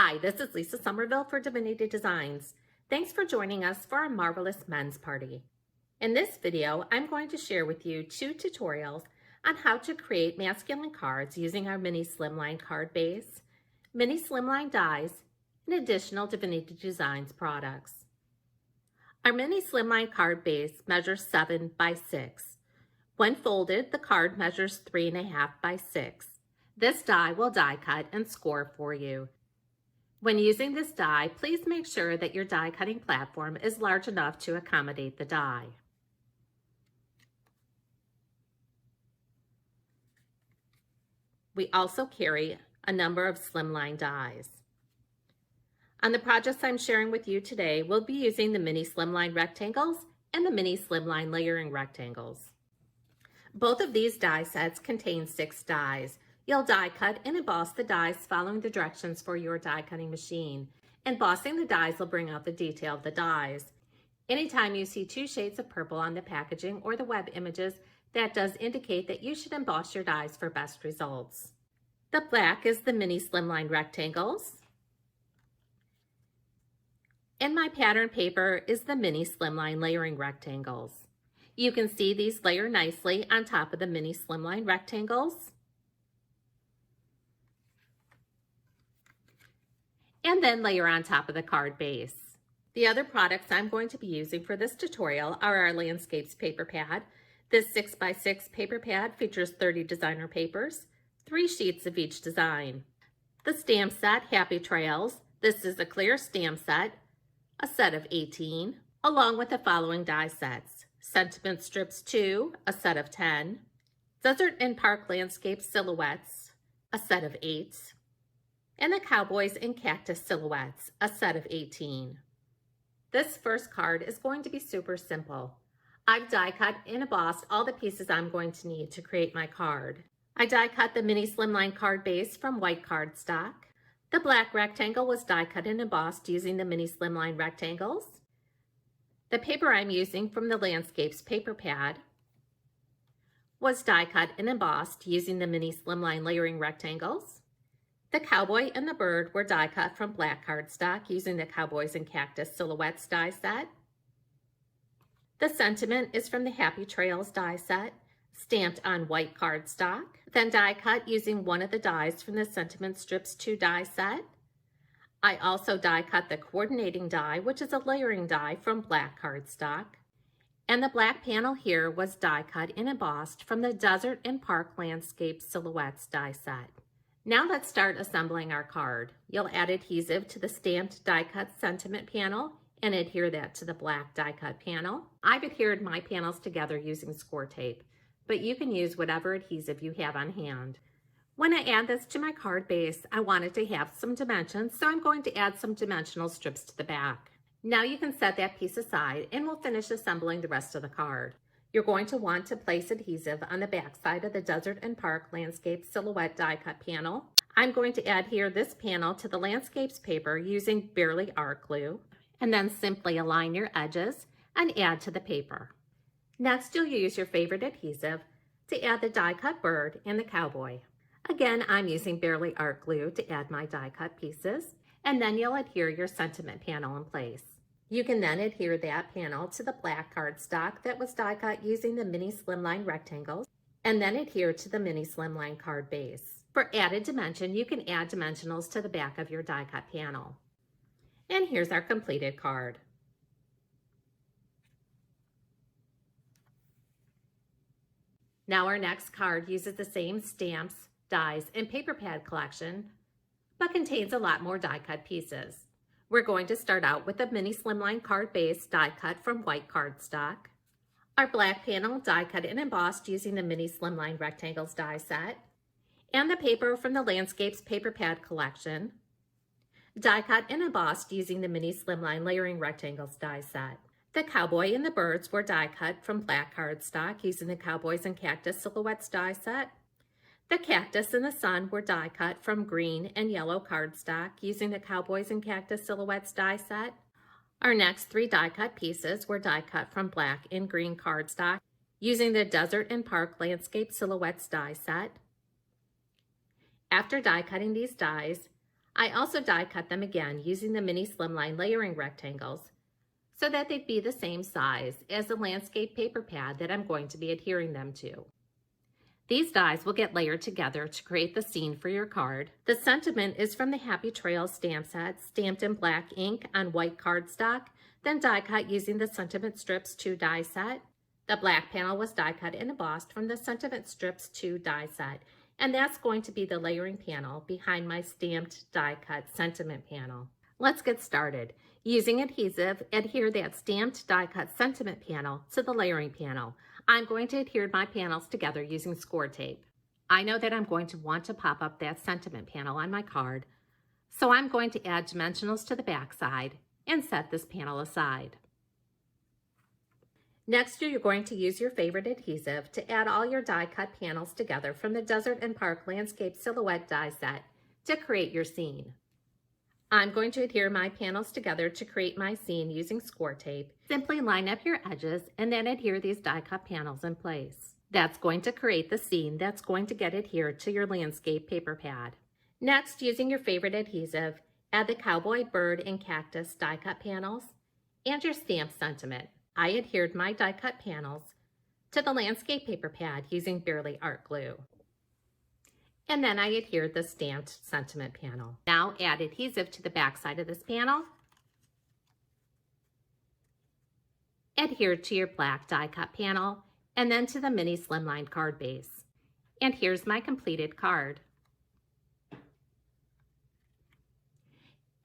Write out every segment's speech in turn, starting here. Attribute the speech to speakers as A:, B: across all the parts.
A: Hi, this is Lisa Somerville for Divinity Designs. Thanks for joining us for our marvelous men's party. In this video, I'm going to share with you 2 tutorials on how to create masculine cards using our mini slimline card base, mini slimline dies, and additional Divinity Designs products. Our mini slimline card base measures 7 by 6. When folded, the card measures 3.5 by 6. This die will die cut and score for you. When using this die, please make sure that your die cutting platform is large enough to accommodate the die. We also carry a number of slimline dies. On the projects I'm sharing with you today, we'll be using the mini slimline rectangles and the mini slimline layering rectangles. Both of these die sets contain 6 dies. You'll die cut and emboss the dies following the directions for your die cutting machine. Embossing the dies will bring out the detail of the dies. Anytime you see 2 shades of purple on the packaging or the web images, that does indicate that you should emboss your dies for best results. The black is the mini slimline rectangles. And my pattern paper is the mini slimline layering rectangles. You can see these layer nicely on top of the mini slimline rectangles. And then layer on top of the card base. The other products I'm going to be using for this tutorial are our Landscapes paper pad. This 6x6 paper pad features 30 designer papers, 3 sheets of each design. The stamp set, Happy Trails. This is a clear stamp set, a set of 18, along with the following die sets. Sentiment Strips 2, a set of 10. Desert and Park Landscape Silhouettes, a set of 8. And the Cowboys and Cactus Silhouettes, a set of 18. This first card is going to be super simple. I've die cut and embossed all the pieces I'm going to need to create my card. I die cut the mini slimline card base from white cardstock. The black rectangle was die cut and embossed using the mini slimline rectangles. The paper I'm using from the Landscapes paper pad was die cut and embossed using the mini slimline layering rectangles. The cowboy and the bird were die cut from black cardstock using the Cowboys and Cactus Silhouettes die set. The sentiment is from the Happy Trails die set, stamped on white cardstock, then die cut using one of the dies from the Sentiment Strips 2 die set. I also die cut the coordinating die, which is a layering die from black cardstock. And the black panel here was die cut and embossed from the Desert and Park Landscape Silhouettes die set. Now let's start assembling our card. You'll add adhesive to the stamped die cut sentiment panel and adhere that to the black die cut panel. I've adhered my panels together using score tape, but you can use whatever adhesive you have on hand. When I add this to my card base, I want it to have some dimensions, so I'm going to add some dimensional strips to the back. Now you can set that piece aside and we'll finish assembling the rest of the card. You're going to want to place adhesive on the back side of the Desert and Park Landscape Silhouette die cut panel. I'm going to adhere this panel to the Landscapes paper using Barely Art Glue, and then simply align your edges and add to the paper. Next, you'll use your favorite adhesive to add the die cut bird and the cowboy. Again, I'm using Barely Art Glue to add my die cut pieces, and then you'll adhere your sentiment panel in place. You can then adhere that panel to the black cardstock that was die cut using the mini slimline rectangles, and then adhere to the mini slimline card base. For added dimension, you can add dimensionals to the back of your die cut panel. And here's our completed card. Now our next card uses the same stamps, dies, and paper pad collection, but contains a lot more die cut pieces. We're going to start out with a mini slimline card base die cut from white cardstock. Our black panel die cut and embossed using the mini slimline rectangles die set. And the paper from the Landscapes paper pad collection. Die cut and embossed using the mini slimline layering rectangles die set. The cowboy and the birds were die cut from black cardstock using the Cowboys and Cactus Silhouettes die set. The cactus and the sun were die cut from green and yellow cardstock using the Cowboys and Cactus Silhouettes die set. Our next 3 die cut pieces were die cut from black and green cardstock using the Desert and Park Landscape Silhouettes die set. After die cutting these dies, I also die cut them again using the mini Slimline layering rectangles so that they'd be the same size as the landscape paper pad that I'm going to be adhering them to. These dies will get layered together to create the scene for your card. The sentiment is from the Happy Trails stamp set, stamped in black ink on white cardstock, then die cut using the Sentiment Strips 2 die set. The black panel was die cut and embossed from the Sentiment Strips 2 die set, and that's going to be the layering panel behind my stamped die cut sentiment panel. Let's get started. Using adhesive, adhere that stamped die cut sentiment panel to the layering panel. I'm going to adhere my panels together using score tape. I know that I'm going to want to pop up that sentiment panel on my card, so I'm going to add dimensionals to the back side and set this panel aside. Next, you're going to use your favorite adhesive to add all your die cut panels together from the Desert and Park Landscape Silhouette die set to create your scene. I'm going to adhere my panels together to create my scene using score tape. Simply line up your edges and then adhere these die cut panels in place. That's going to create the scene that's going to get adhered to your landscape paper pad. Next, using your favorite adhesive, add the Cowboy, Bird, and Cactus die cut panels and your stamp sentiment. I adhered my die cut panels to the landscape paper pad using Barely Art glue. And then I adhered the stamped sentiment panel. Now add adhesive to the back side of this panel. Adhere to your black die cut panel and then to the mini Slimline card base. And here's my completed card.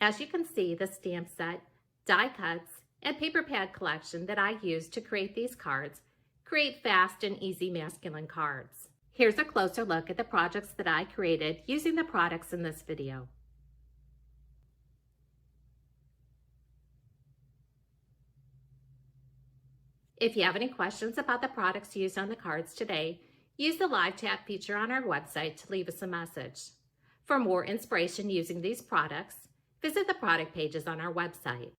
A: As you can see, the stamp set, die cuts, and paper pad collection that I used to create these cards create fast and easy masculine cards. Here's a closer look at the projects that I created using the products in this video. If you have any questions about the products used on the cards today, use the live chat feature on our website to leave us a message. For more inspiration using these products, visit the product pages on our website.